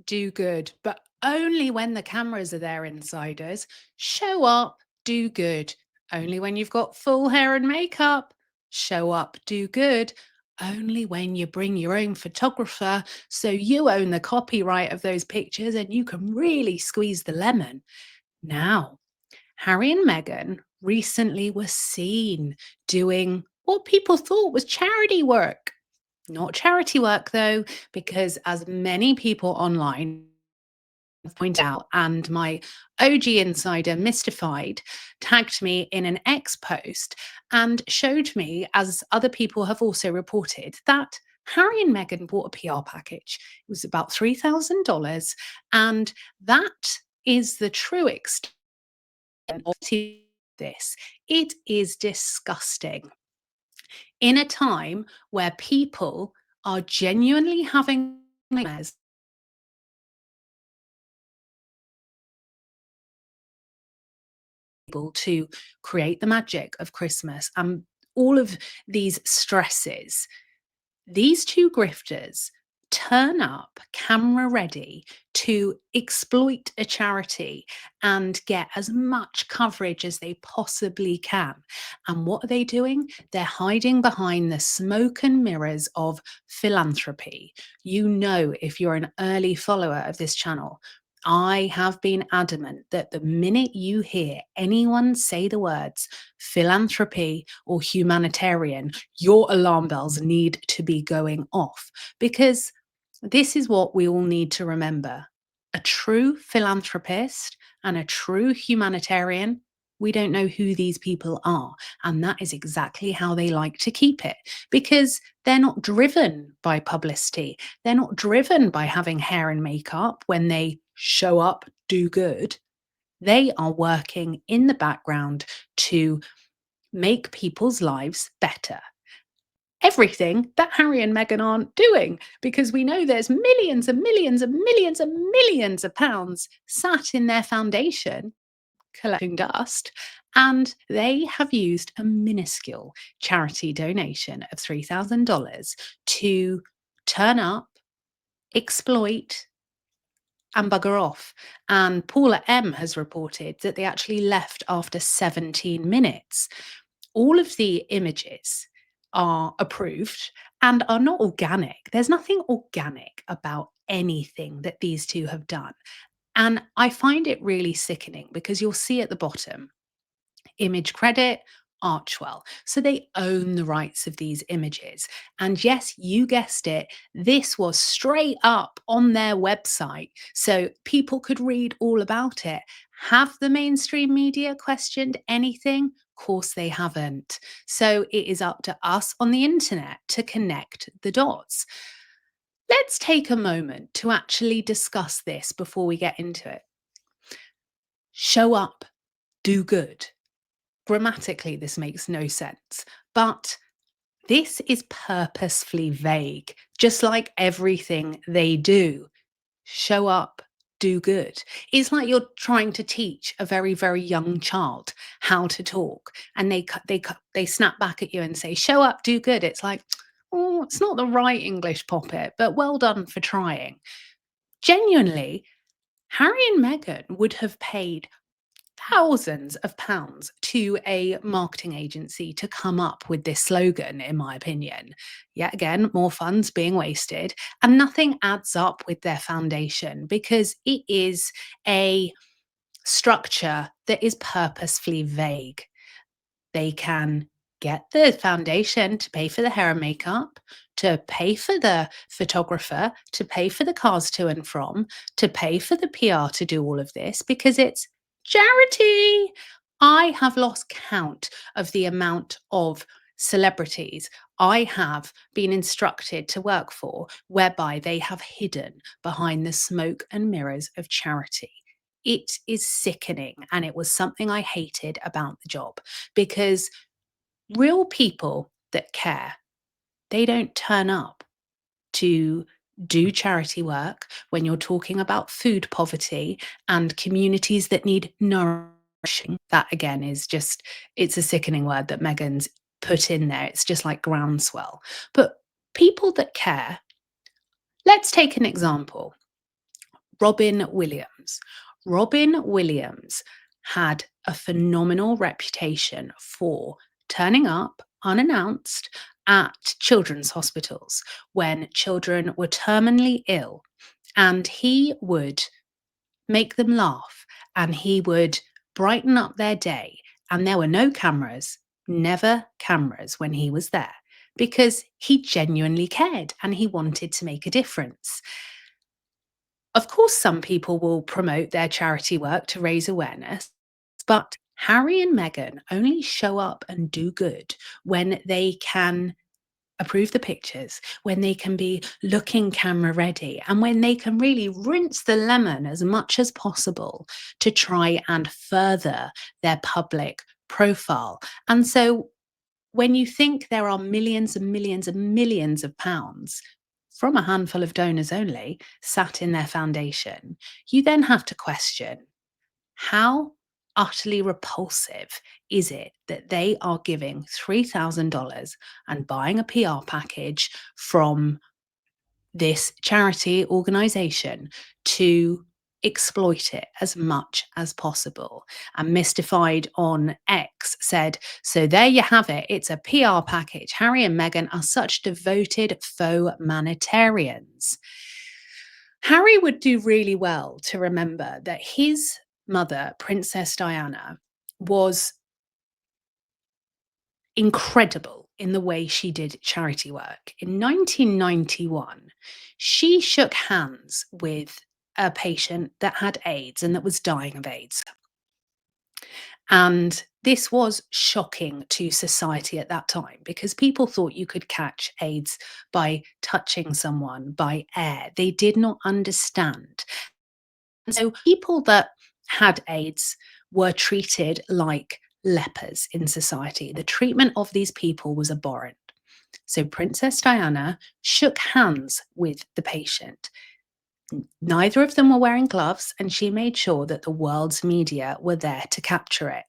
do good, but only when the cameras are there, insiders. Show up, do good. Only when you've got full hair and makeup. Show up, do good. Only when you bring your own photographer, so you own the copyright of those pictures and you can really squeeze the lemon. Now, Harry and Meghan recently were seen doing what people thought was charity work. Not charity work, though, because as many people online point out, and my OG insider Mystified tagged me in an X post and showed me, as other people have also reported, that Harry and Meghan bought a PR package. It was about $3,000, and that is the true extent of this. It is disgusting. In a time where people are genuinely having nightmares able to create the magic of Christmas and all of these stresses, these two grifters turn up camera ready to exploit a charity and get as much coverage as they possibly can. And what are they doing? They're hiding behind the smoke and mirrors of philanthropy. You know, if you're an early follower of this channel, I have been adamant that the minute you hear anyone say the words philanthropy or humanitarian, your alarm bells need to be going off, because this is what we all need to remember. A true philanthropist and a true humanitarian, we don't know who these people are. And that is exactly how they like to keep it, because they're not driven by publicity. They're not driven by having hair and makeup when they show up, do good. They are working in the background to make people's lives better. Everything that Harry and Meghan aren't doing, because we know there's millions and millions and millions and millions of pounds sat in their foundation collecting dust, and they have used a minuscule charity donation of $3,000 to turn up, exploit, and bugger off. And Paula M has reported that they actually left after 17 minutes. All of the images are approved and are not organic. There's nothing organic about anything that these two have done. And I find it really sickening because you'll see at the bottom, image credit, Archwell. So they own the rights of these images. And yes, you guessed it, this was straight up on their website. So people could read all about it. Have the mainstream media questioned anything? Of course they haven't. So it is up to us on the internet to connect the dots. Let's take a moment to actually discuss this before we get into it. Show up, do good. Grammatically, this makes no sense, but this is purposefully vague, just like everything they do. Show up, do good. It's like you're trying to teach a very, very young child how to talk, and they snap back at you and say, "Show up, do good." It's like, oh, it's not the right English poppet, but well done for trying. Genuinely, Harry and Meghan would have paid thousands of pounds to a marketing agency to come up with this slogan, in my opinion. Yet again, more funds being wasted, and nothing adds up with their foundation because it is a structure that is purposefully vague. They can get the foundation to pay for the hair and makeup, to pay for the photographer, to pay for the cars to and from, to pay for the PR to do all of this because it's charity. I have lost count of the amount of celebrities I have been instructed to work for whereby they have hidden behind the smoke and mirrors of charity. It is sickening, and it was something I hated about the job because real people that care, they don't turn up to do charity work when you're talking about food poverty and communities that need nourishing. That again is just, it's a sickening word that Meghan's put in there. It's just like groundswell. But people that care, let's take an example. Robin Williams. Robin Williams had a phenomenal reputation for turning up unannounced at children's hospitals when children were terminally ill. And he would make them laugh and he would brighten up their day. And there were no cameras, never cameras when he was there because he genuinely cared and he wanted to make a difference. Of course, some people will promote their charity work to raise awareness, but Harry and Meghan only show up and do good when they can approve the pictures, when they can be looking camera ready, and when they can really rinse the lemon as much as possible to try and further their public profile. And so when you think there are millions and millions and millions of pounds from a handful of donors only sat in their foundation, you then have to question how utterly repulsive is it that they are giving $3,000 and buying a PR package from this charity organization to exploit it as much as possible. And Mystified on X said, so there you have it. It's a PR package. Harry and Meghan are such devoted faux humanitarians. Harry would do really well to remember that his mother, Princess Diana, was incredible in the way she did charity work. In 1991, she shook hands with a patient that had AIDS and that was dying of AIDS. And this was shocking to society at that time because people thought you could catch AIDS by touching someone by air. They did not understand. And so people that had AIDS were treated like lepers in society. The treatment of these people was abhorrent. So Princess Diana shook hands with the patient. Neither of them were wearing gloves, and she made sure that the world's media were there to capture it.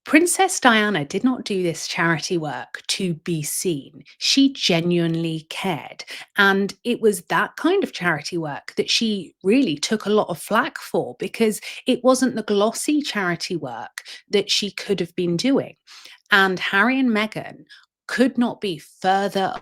Princess Diana did not do this charity work to be seen. She genuinely cared. And it was that kind of charity work that she really took a lot of flack for because it wasn't the glossy charity work that she could have been doing. And Harry and Meghan could not be further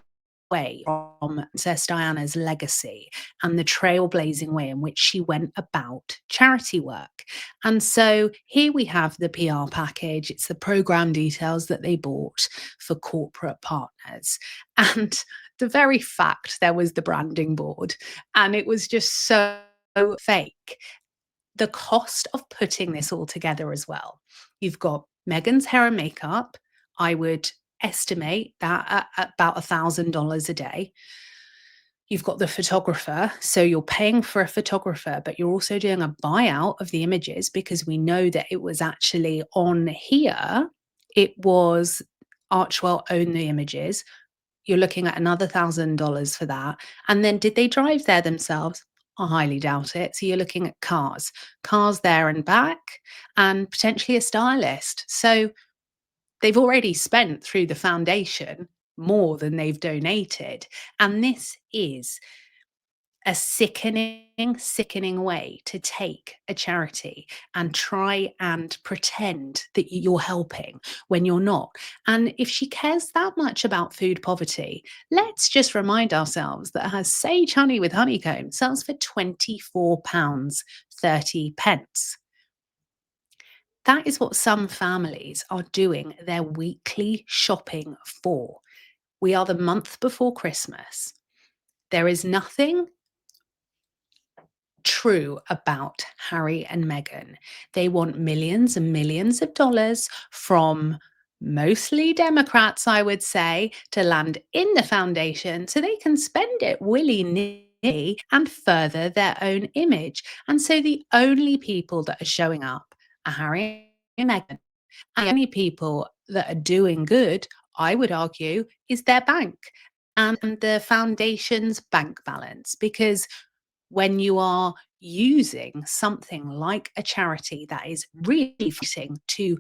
away from Princess Diana's legacy and the trailblazing way in which she went about charity work. And so here we have the PR package. It's the program details that they bought for corporate partners. And the very fact there was the branding board and it was just so fake. The cost of putting this all together as well. You've got Meghan's hair and makeup. I would estimate that at about $1,000 a day. You've got the photographer. So you're paying for a photographer, but you're also doing a buyout of the images because we know that it was actually on here. It was Archwell owned the images. You're looking at another $1,000 for that. And then did they drive there themselves? I highly doubt it. So you're looking at cars there and back, and potentially a stylist. So they've already spent through the foundation more than they've donated. And this is a sickening way to take a charity and try and pretend that you're helping when you're not. And if she cares that much about food poverty, let's just remind ourselves that her sage honey with honeycomb sells for £24 30 pence. That is what some families are doing their weekly shopping for. We are the month before Christmas. There is nothing true about Harry and Meghan. They want millions and millions of dollars from mostly Democrats, I would say, to land in the foundation so they can spend it willy-nilly and further their own image. And so the only people that are showing up are Harry and Meghan. And the only people that are doing good, I would argue, is their bank and the foundation's bank balance. Because when you are using something like a charity that is really fighting to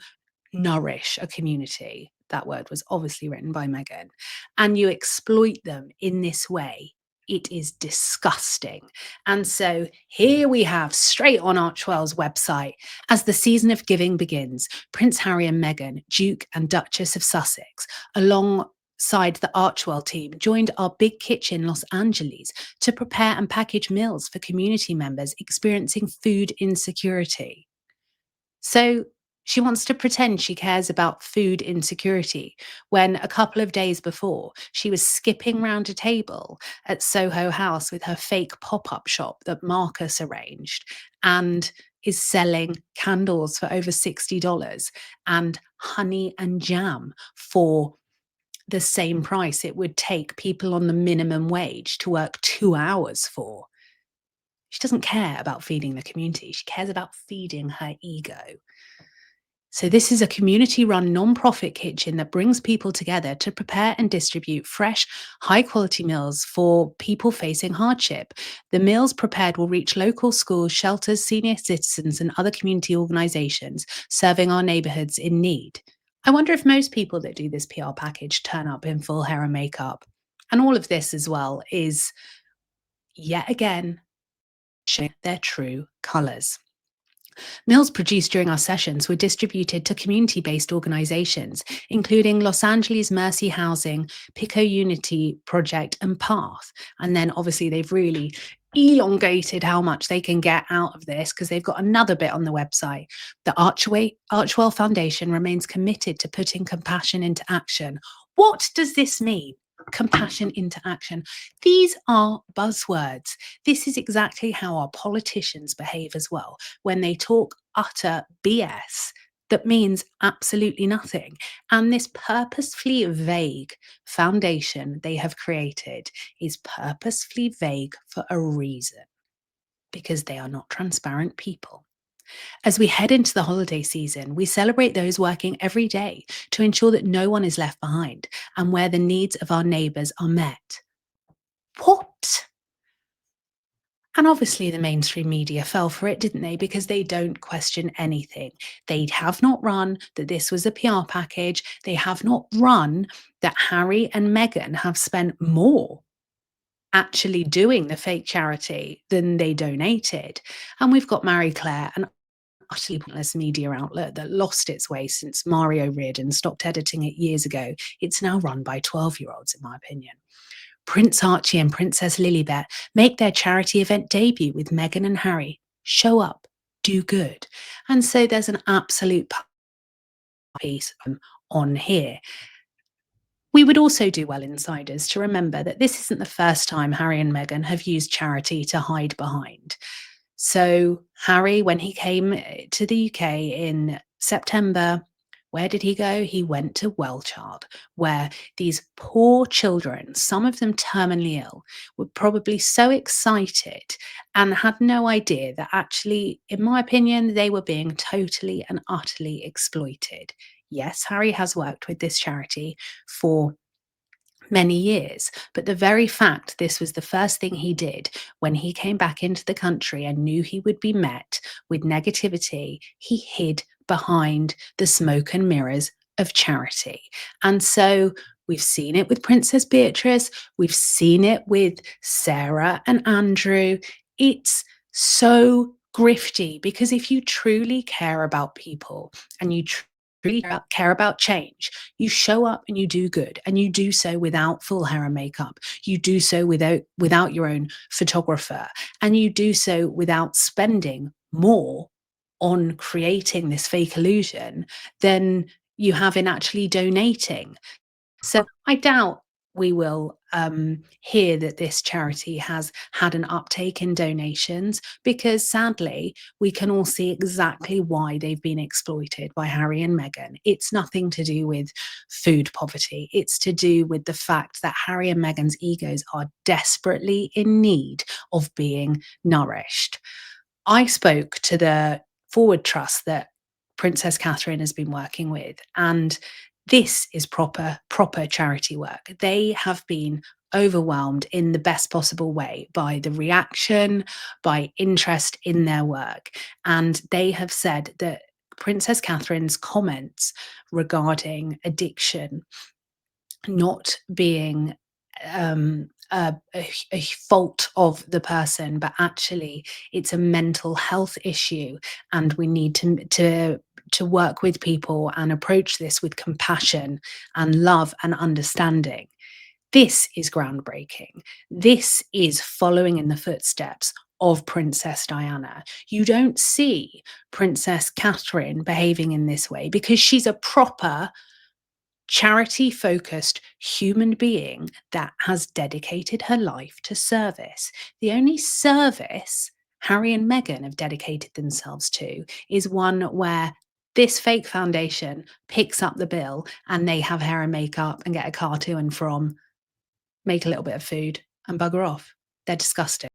nourish a community, that word was obviously written by Meghan, and you exploit them in this way, It is disgusting. And so here we have, straight on Archwell's website, as the season of giving begins, Prince Harry and Meghan, Duke and Duchess of Sussex, alongside the Archwell team, joined our Big Kitchen Los Angeles to prepare and package meals for community members experiencing food insecurity. So she wants to pretend she cares about food insecurity when a couple of days before she was skipping round a table at Soho House with her fake pop up shop that Marcus arranged and is selling candles for over $60 and honey and jam for the same price it would take people on the minimum wage to work 2 hours for. She doesn't care about feeding the community, she cares about feeding her ego. So, this is a community run non-profit kitchen that brings people together to prepare and distribute fresh, high quality meals for people facing hardship. The meals prepared will reach local schools, shelters, senior citizens, and other community organizations serving our neighborhoods in need. I wonder if most people that do this PR package turn up in full hair and makeup. And all of this as well is yet again showing their true colors. Meals produced during our sessions were distributed to community based organizations, including Los Angeles Mercy Housing, Pico Unity Project, and Path. And then obviously they've really elongated how much they can get out of this because they've got another bit on the website. The Archwell Foundation remains committed to putting compassion into action. What does this mean? Compassion into action. These are buzzwords. This is exactly how our politicians behave as well when they talk utter BS that means absolutely nothing. And this purposefully vague foundation they have created is purposefully vague for a reason, because they are not transparent people. As we head into the holiday season, we celebrate those working every day to ensure that no one is left behind and where the needs of our neighbours are met. What? And obviously, the mainstream media fell for it, didn't they? Because they don't question anything. They have not run that this was a PR package. They have not run that Harry and Meghan have spent more actually doing the fake charity than they donated. And we've got Marie Claire, an utterly pointless media outlet that lost its way since Mario Reardon stopped editing it years ago. It's now run by 12-year-olds, in my opinion. Prince Archie and Princess Lilibet make their charity event debut with Meghan and Harry. Show up, do good. And so there's an absolute piece on here. We would also do well, insiders, to remember that this isn't the first time Harry and Meghan have used charity to hide behind. So Harry, when he came to the UK in September, where did he go? He went to Wellchild, where these poor children, some of them terminally ill, were probably so excited and had no idea that actually, in my opinion, they were being totally and utterly exploited. Yes, Harry has worked with this charity for many years. But the very fact this was the first thing he did when he came back into the country and knew he would be met with negativity, he hid behind the smoke and mirrors of charity. And so we've seen it with Princess Beatrice, we've seen it with Sarah and Andrew. It's so grifty because if you truly care about people and you really care about change, you show up and you do good, and you do so without full hair and makeup. You do so without your own photographer, and you do so without spending more on creating this fake illusion than you have in actually donating. So I doubt we will hear that this charity has had an uptake in donations because sadly, we can all see exactly why they've been exploited by Harry and Meghan. It's nothing to do with food poverty. It's to do with the fact that Harry and Meghan's egos are desperately in need of being nourished. I spoke to the Forward Trust that Princess Catherine has been working with, and this is proper charity work. They have been overwhelmed in the best possible way by the reaction, by interest in their work. And they have said that Princess Catherine's comments regarding addiction not being a fault of the person, but actually it's a mental health issue, and we need to work with people and approach this with compassion and love and understanding. This is groundbreaking. This is following in the footsteps of Princess Diana. You don't see Princess Catherine behaving in this way because she's a proper charity focused human being that has dedicated her life to service. The only service Harry and Meghan have dedicated themselves to is one where this fake foundation picks up the bill and they have hair and makeup and get a car to and from, make a little bit of food, and bugger off. They're disgusting.